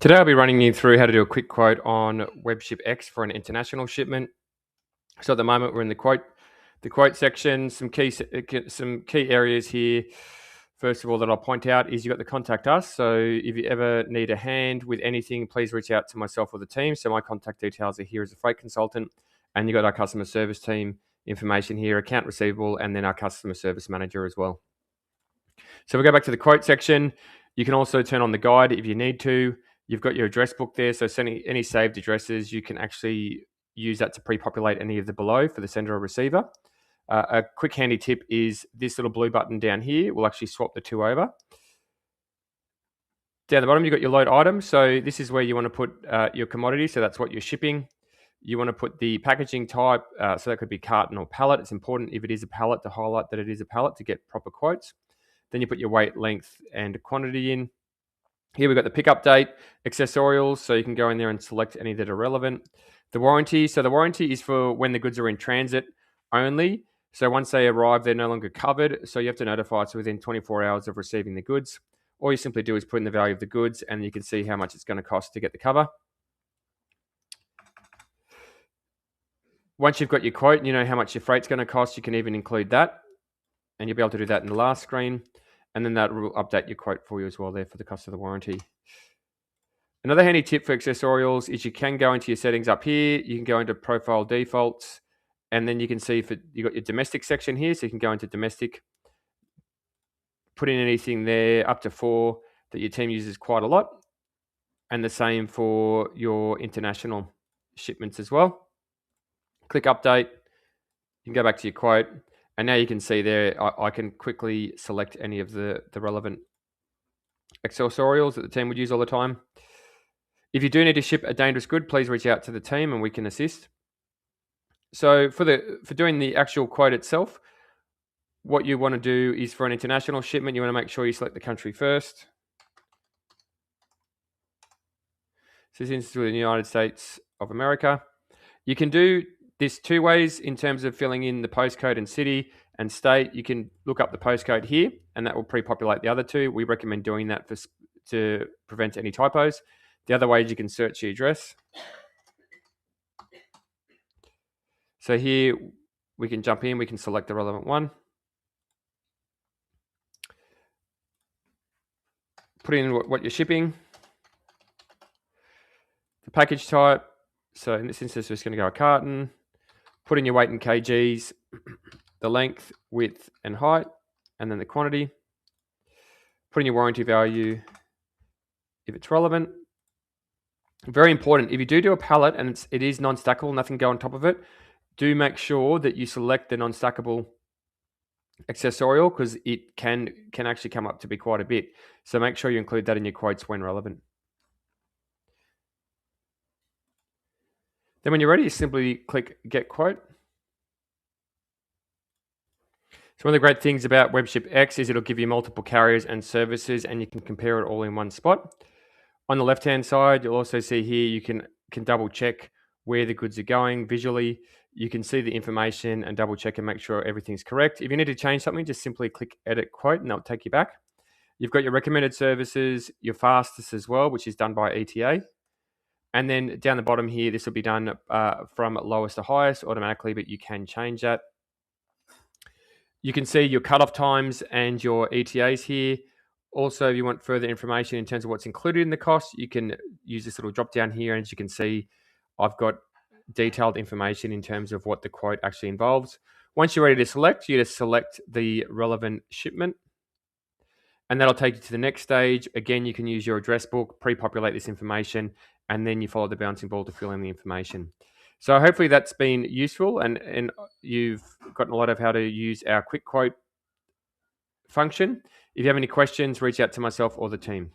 Today I'll be running you through how to do a quick quote on WebshipX for an international shipment. So at the moment we're in the quote section. Some key areas here. First of all, that I'll point out is you've got the contact us. So if you ever need a hand with anything, please reach out to myself or the team. So my contact details are here as a freight consultant, and you've got our customer service team information here, account receivable, and then our customer service manager as well. So we go back to the quote section. You can also turn on the guide if you need to. You've got your address book there, so sending any saved addresses, you can actually use that to pre-populate any of the below for the sender or receiver. A quick handy tip is this little blue button down here will actually swap the two over. Down the bottom, you've got your load items. So this is where you want to put your commodity. So that's what you're shipping. You want to put the packaging type. So that could be carton or pallet. It's important if it is a pallet to highlight that it is a pallet to get proper quotes. Then you put your weight, length, and quantity in. Here we've got the pickup date, accessorials, so you can go in there and select any that are relevant. The warranty, so the warranty is for when the goods are in transit only. So once they arrive, they're no longer covered, so you have to notify us within 24 hours of receiving the goods. All you simply do is put in the value of the goods, and you can see how much it's going to cost to get the cover. Once you've got your quote and you know how much your freight's going to cost, you can even include that, and you'll be able to do that in the last screen. And then that will update your quote for you as well there for the cost of the warranty. Another handy tip for accessorials is you can go into your settings up here. You can go into profile defaults, and then you can see if you've got your domestic section here. So you can go into domestic, put in anything there up to 4 that your team uses quite a lot. And the same for your international shipments as well. Click update. You can go back to your quote. And now you can see there, I can quickly select any of the relevant accessorials that the team would use all the time. If you do need to ship a dangerous good, please reach out to the team and we can assist. So for doing the actual quote itself, what you want to do is for an international shipment, you want to make sure you select the country first. So this is to the United States of America. You can do this 2 ways in terms of filling in the postcode and city and state. You can look up the postcode here, and that will pre-populate the other 2. We recommend doing that to prevent any typos. The other way is you can search your address. So here we can jump in, we can select the relevant one. Put in what you're shipping. The package type. So in this instance, we're just going to go a carton. Put in your weight in kgs, the length, width, and height, and then the quantity. Put in your warranty value if it's relevant. Very important, if you do a pallet and it is non-stackable, nothing go on top of it, do make sure that you select the non-stackable accessorial because it can actually come up to be quite a bit. So make sure you include that in your quotes when relevant. Then when you're ready, you simply click Get Quote. So one of the great things about WebshipX is it'll give you multiple carriers and services, and you can compare it all in one spot. On the left-hand side, you'll also see here you can double check where the goods are going visually. You can see the information and double check and make sure everything's correct. If you need to change something, just simply click Edit Quote and that'll take you back. You've got your recommended services, your fastest as well, which is done by ETA. And then down the bottom here, this will be done from lowest to highest automatically, but you can change that. You can see your cutoff times and your ETAs here. Also, if you want further information in terms of what's included in the cost, you can use this little drop down here. And as you can see, I've got detailed information in terms of what the quote actually involves. Once you're ready to select, you just select the relevant shipment. And that'll take you to the next stage. Again, you can use your address book, pre-populate this information, and then you follow the bouncing ball to fill in the information. So hopefully that's been useful and you've gotten a lot of how to use our quick quote function. If you have any questions, reach out to myself or the team.